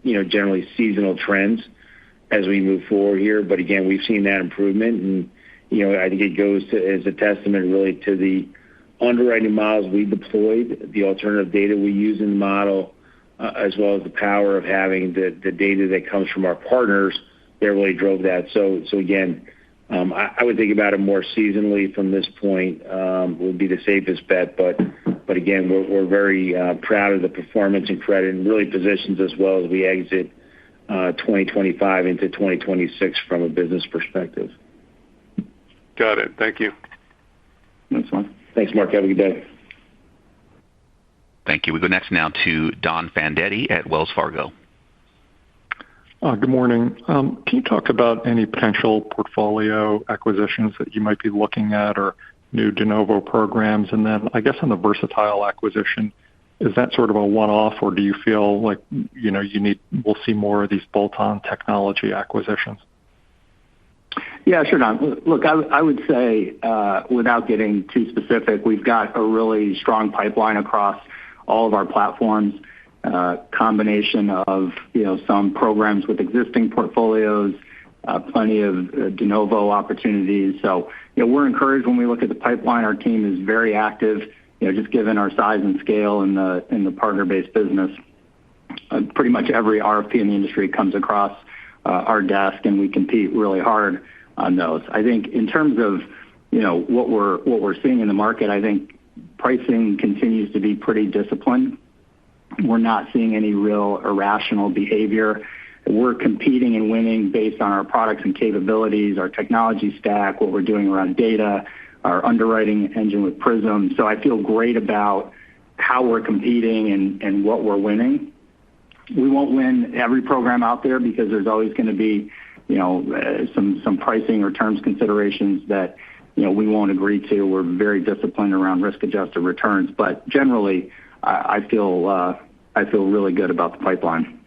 generally seasonal trends as we move forward here. But again, we've seen that improvement, and, I think it goes as a testament really to the underwriting models we deployed, the alternative data we use in the model, as well as the power of having the data that comes from our partners that really drove that. So again, I would think about it more seasonally from this point, would be the safest bet. But again, we're very proud of the performance and credit, and really positions as well as we exit 2025 into 2026 from a business perspective. Got it. Thank you. That's fine. Thanks, Mark. Have a good day. Thank you. We go next now to Don Fandetti at Wells Fargo. Good morning. Can you talk about any potential portfolio acquisitions that you might be looking at, or new de novo programs? And then I guess on the Versatile acquisition, is that sort of a one-off, or do you feel like, we'll see more of these bolt-on technology acquisitions? Yeah, sure, Don. Look, I would say, without getting too specific, we've got a really strong pipeline across all of our platforms, combination of, some programs with existing portfolios, plenty of de novo opportunities. So, we're encouraged when we look at the pipeline. Our team is very active, just given our size and scale in the partner-based business. Pretty much every RFP in the industry comes across our desk, and we compete really hard on those. I think in terms of, what we're seeing in the market, I think pricing continues to be pretty disciplined. We're not seeing any real irrational behavior. We're competing and winning based on our products and capabilities, our technology stack, what we're doing around data, our underwriting engine with Prism. So I feel great about how we're competing and what we're winning. We won't win every program out there because there's always going to be, some pricing or terms considerations that, we won't agree to. We're very disciplined around risk-adjusted returns. But generally, I feel really good about the pipeline.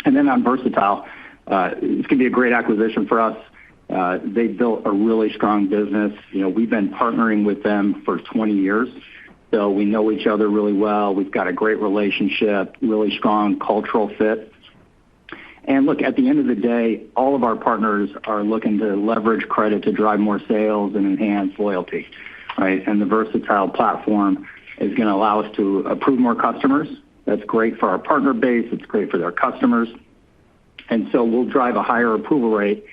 And then on Versatile, it's going to be a great acquisition for us. They built a really strong business. We've been partnering with them for 20 years, so we know each other really well. We've got a great relationship, really strong cultural fit. And look, at the end of the day, all of our partners are looking to leverage credit to drive more sales and enhance loyalty, right? And the Versatile platform is going to allow us to approve more customers. That's great for our partner base. It's great for their customers. And so we'll drive a higher approval rate,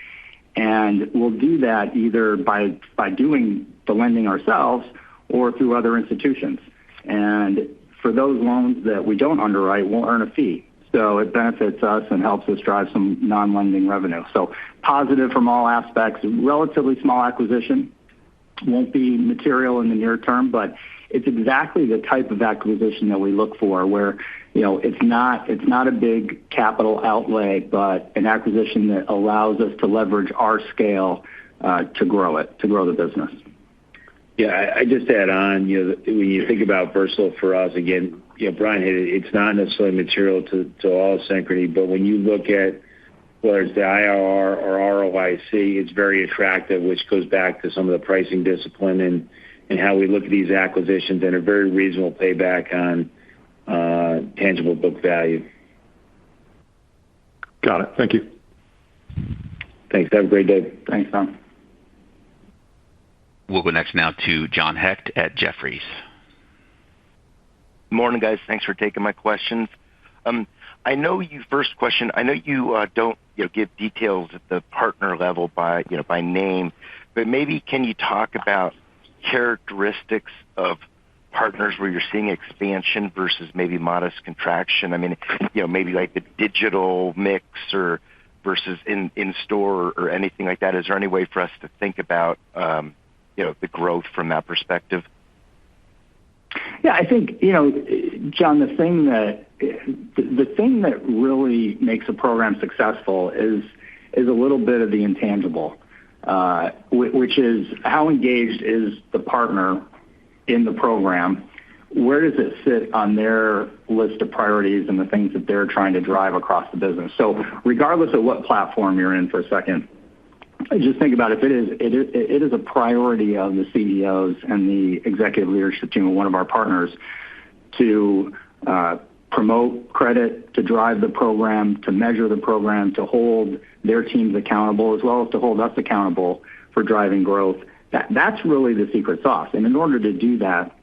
and we'll do that either by doing the lending ourselves or through other institutions. And for those loans that we don't underwrite, we'll earn a fee. So it benefits us and helps us drive some non-lending revenue. So positive from all aspects. Relatively small acquisition. Won't be material in the near term, but it's exactly the type of acquisition that we look for, where it's not a big capital outlay, but an acquisition that allows us to leverage our scale to grow the business. Yeah, I just add on, when you think about Versatile for us, again, Brian hit it, it's not necessarily material to all of Synchrony, but when you look at whether it's the IRR or ROIC, it's very attractive, which goes back to some of the pricing discipline and how we look at these acquisitions, and a very reasonable payback on tangible book value. Got it. Thank you. Thanks. Have a great day. Thanks, Tom. We'll go next now to John Hecht at Jefferies. Morning, guys. Thanks for taking my questions. I know you don't give details at the partner level by name, but maybe can you talk about characteristics of partners where you're seeing expansion versus maybe modest contraction? I mean, maybe like the digital mix or versus in store or anything like that. Is there any way for us to think about the growth from that perspective? Yeah, I think, John, the thing that really makes a program successful is a little bit of the intangible, which is how engaged is the partner in the program? Where does it sit on their list of priorities and the things that they're trying to drive across the business? So regardless of what platform you're in for a second, just think about it is a priority of the CEOs and the executive leadership team of one of our partners to promote credit, to drive the program, to measure the program, to hold their teams accountable, as well as to hold us accountable for driving growth. That's really the secret sauce. And in order to do that,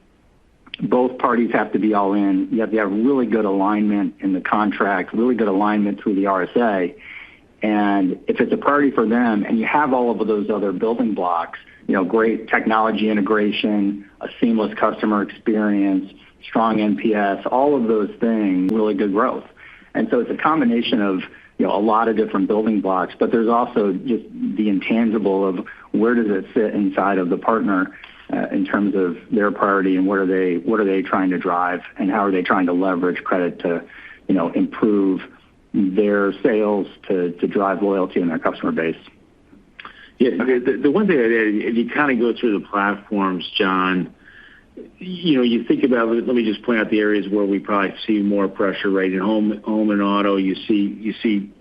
both parties have to be all in. You have to have really good alignment in the contract, really good alignment through the RSA. And if it's a priority for them and you have all of those other building blocks, great technology integration, a seamless customer experience, strong NPS, all of those things, really good growth. And so it's a combination of a lot of different building blocks, but there's also just the intangible of where does it sit inside of the partner in terms of their priority and what are they trying to drive and how are they trying to leverage credit to improve their sales to drive loyalty in their customer base. Yeah, the one thing if you kind of go through the platforms, John, you think about, let me just point out the areas where we probably see more pressure, right? In home and auto, you see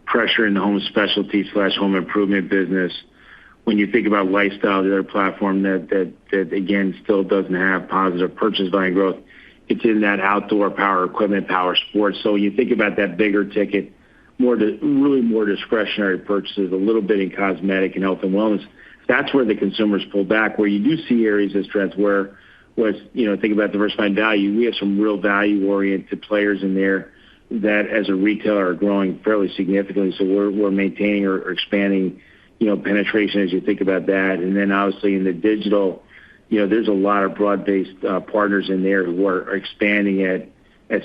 pressure in the home specialty / home improvement business. When you think about lifestyle, the other platform that again still doesn't have positive purchase volume growth, it's in that outdoor power equipment, power sports. So you think about that bigger ticket, really more discretionary purchases, a little bit in cosmetic and health and wellness. That's where the consumers pull back. Where you do see areas of strength where think about diversified value. We have some real value-oriented players in there that, as a retailer, are growing fairly significantly. So we're maintaining or expanding, penetration as you think about that. And then obviously in the digital, there's a lot of broad-based partners in there who are expanding at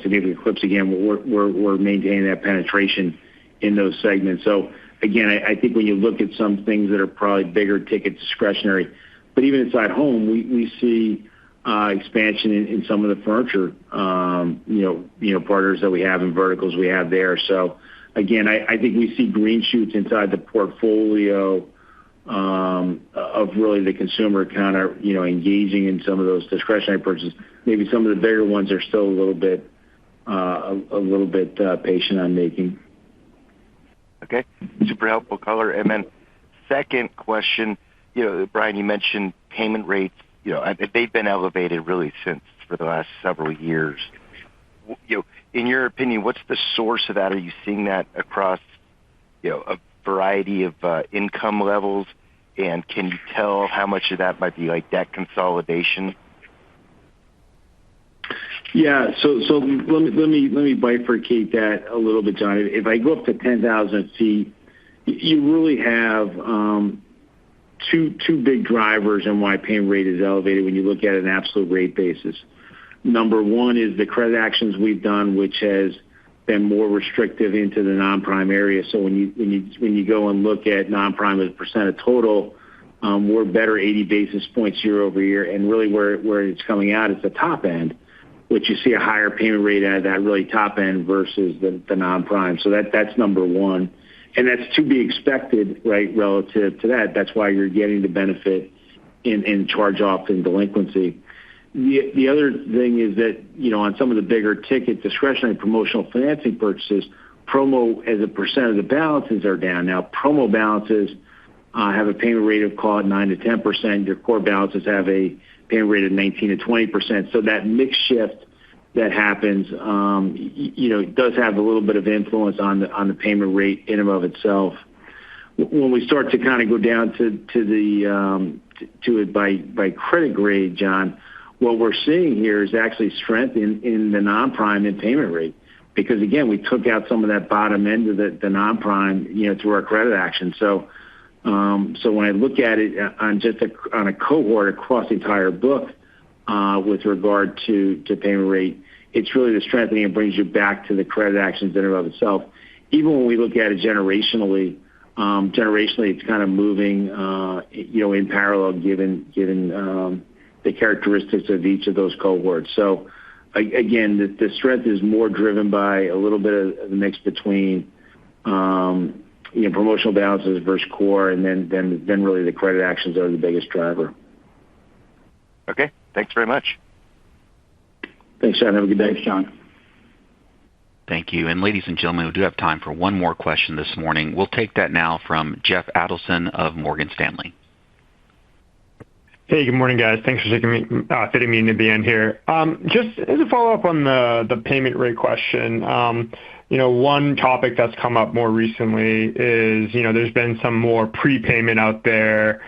significant clips. Again, we're maintaining that penetration in those segments. So again, I think when you look at some things that are probably bigger ticket discretionary, but even inside home, we see expansion in some of the furniture, partners that we have and verticals we have there. So again, I think we see green shoots inside the portfolio of really the consumer kind of engaging in some of those discretionary purchases. Maybe some of the bigger ones are still a little bit patient on making. Okay, super helpful color. And then second question, Brian, you mentioned payment rates. They've been elevated really for the last several years. In your opinion, what's the source of that? Are you seeing that across a variety of income levels? And can you tell how much of that might be like debt consolidation? Yeah, so let me bifurcate that a little bit, John. If I go up to 10,000 feet, you really have two big drivers in why payment rate is elevated when you look at an absolute rate basis. Number one is the credit actions we've done, which has been more restrictive into the non-prime area. So when you go and look at non-prime as a percent of total, we're better 80 basis points year over year. And really where it's coming out is the top end, which you see a higher payment rate at that really top end versus the non-prime. So that's number one. And that's to be expected, right, relative to that. That's why you're getting the benefit in charge-off and delinquency. The other thing is that, on some of the bigger ticket discretionary promotional financing purchases, promo as a percent of the balances are down. Now, promo balances have a payment rate of, call it 9 to 10%. Your core balances have a payment rate of 19 to 20%. So that mix shift that happens, does have a little bit of influence on the payment rate in and of itself. When we start to kind of go down to it by credit grade, John, what we're seeing here is actually strength in the non-prime and payment rate. Because again, we took out some of that bottom end of the non-prime, through our credit action. So when I look at it on a cohort across the entire book, with regard to payment rate, it's really the strengthening. It brings you back to the credit actions in and of itself. Even when we look at it generationally, it's kind of moving, in parallel, given the characteristics of each of those cohorts. So again, the strength is more driven by a little bit of the mix between, promotional balances versus core, and then really the credit actions are the biggest driver. Okay. Thanks very much. Thanks, John. Have a good day. Thanks, John. Thank you. And ladies and gentlemen, we do have time for one more question this morning. We'll take that now from Jeff Adelson of Morgan Stanley. Hey, good morning, guys. Thanks for fitting me in at the end here. Just as a follow-up on the payment rate question, one topic that's come up more recently is, there's been some more prepayment out there,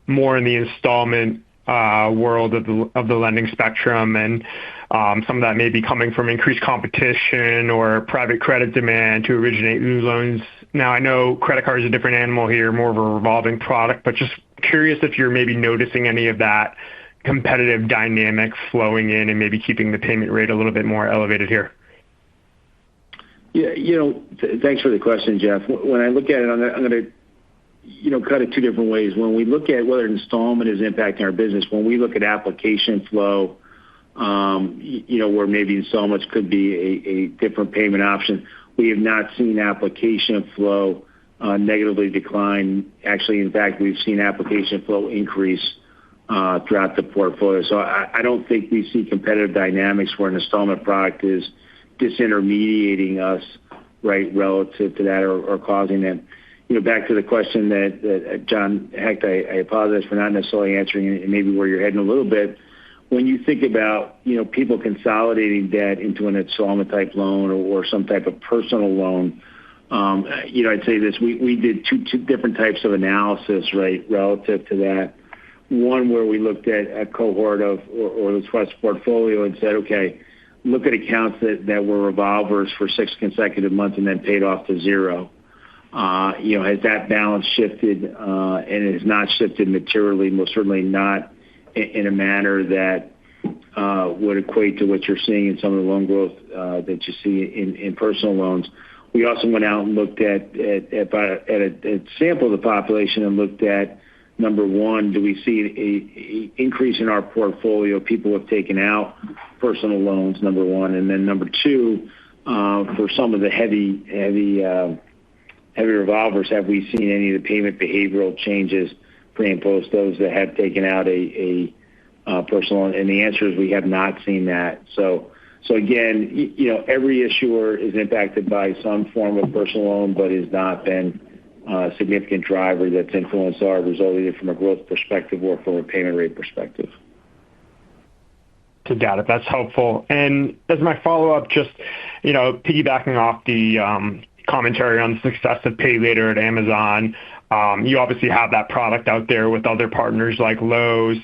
more in the installment world of the lending spectrum, and some of that may be coming from increased competition or private credit demand to originate new loans. Now, I know credit card is a different animal here, more of a revolving product, but just curious if you're maybe noticing any of that competitive dynamic flowing in and maybe keeping the payment rate a little bit more elevated here. Yeah, thanks for the question, Jeff. When I look at it, I'm going to cut it two different ways. When we look at whether installment is impacting our business, when we look at application flow, where maybe installments could be a different payment option, we have not seen application flow negatively decline. Actually, in fact, we've seen application flow increase throughout the portfolio. So I don't think we see competitive dynamics where an installment product is disintermediating us, right, relative to that or causing that. Back to the question that John Hecht, I apologize for not necessarily answering and maybe where you're heading a little bit. When you think about, people consolidating debt into an installment type loan or some type of personal loan, I'd say this, we did two different types of analysis, right, relative to that. One where we looked at a cohort of, or let's call it portfolio, and said, okay, look at accounts that were revolvers for 6 consecutive months and then paid off to zero. Has that balance shifted? And it has not shifted materially, most certainly not in a manner that would equate to what you're seeing in some of the loan growth that you see in personal loans. We also went out and looked at a sample of the population and looked at, number one, do we see a increase in our portfolio? People have taken out personal loans, number one. And then number two, for some of the heavy revolvers, have we seen any of the payment behavioral changes pre and post those that have taken out a personal loan? And the answer is we have not seen that. So again, every issuer is impacted by some form of personal loan, but has not been a significant driver that's influenced our result either from a growth perspective or from a payment rate perspective. Got it. That's helpful. And as my follow-up, just, piggybacking off the commentary on the success of Pay Later at Amazon, you obviously have that product out there with other partners like Lowe's.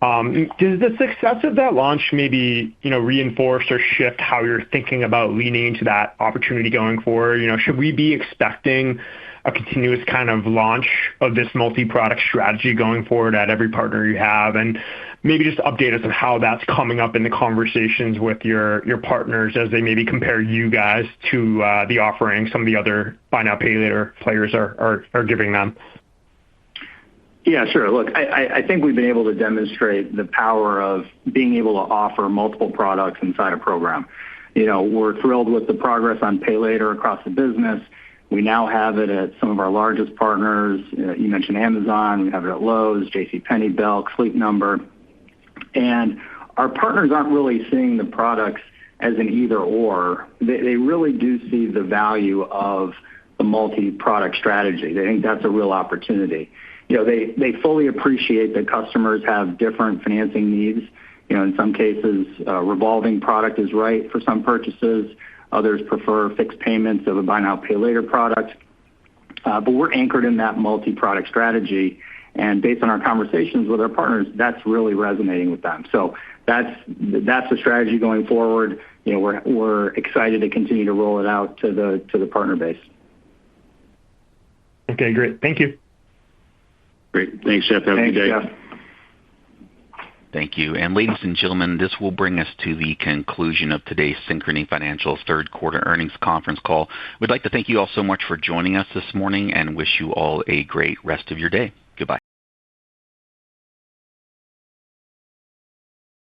Does the success of that launch maybe, reinforce or shift how you're thinking about leaning into that opportunity going forward? Should we be expecting a continuous kind of launch of this multi-product strategy going forward at every partner you have? And maybe just update us on how that's coming up in the conversations with your partners as they maybe compare you guys to the offering some of the other buy now, pay later players are giving them. Yeah, sure. Look, I think we've been able to demonstrate the power of being able to offer multiple products inside a program. We're thrilled with the progress on Pay Later across the business. We now have it at some of our largest partners. You mentioned Amazon. We have it at Lowe's, JCPenney, Belk, Sleep Number. And our partners aren't really seeing the products as an either or. They really do see the value of the multi-product strategy. They think that's a real opportunity. They fully appreciate that customers have different financing needs. In some cases, a revolving product is right for some purchases. Others prefer fixed payments of a buy now, pay later product. But we're anchored in that multi-product strategy. And based on our conversations with our partners, that's really resonating with them. So that's the strategy going forward. We're excited to continue to roll it out to the partner base. Okay, great. Thank you. Great. Thanks, Jeff. Have a good day. Jeff. Thank you. And ladies and gentlemen, this will bring us to the conclusion of today's Synchrony Financial third quarter earnings conference call. We'd like to thank you all so much for joining us this morning and wish you all a great rest of your day.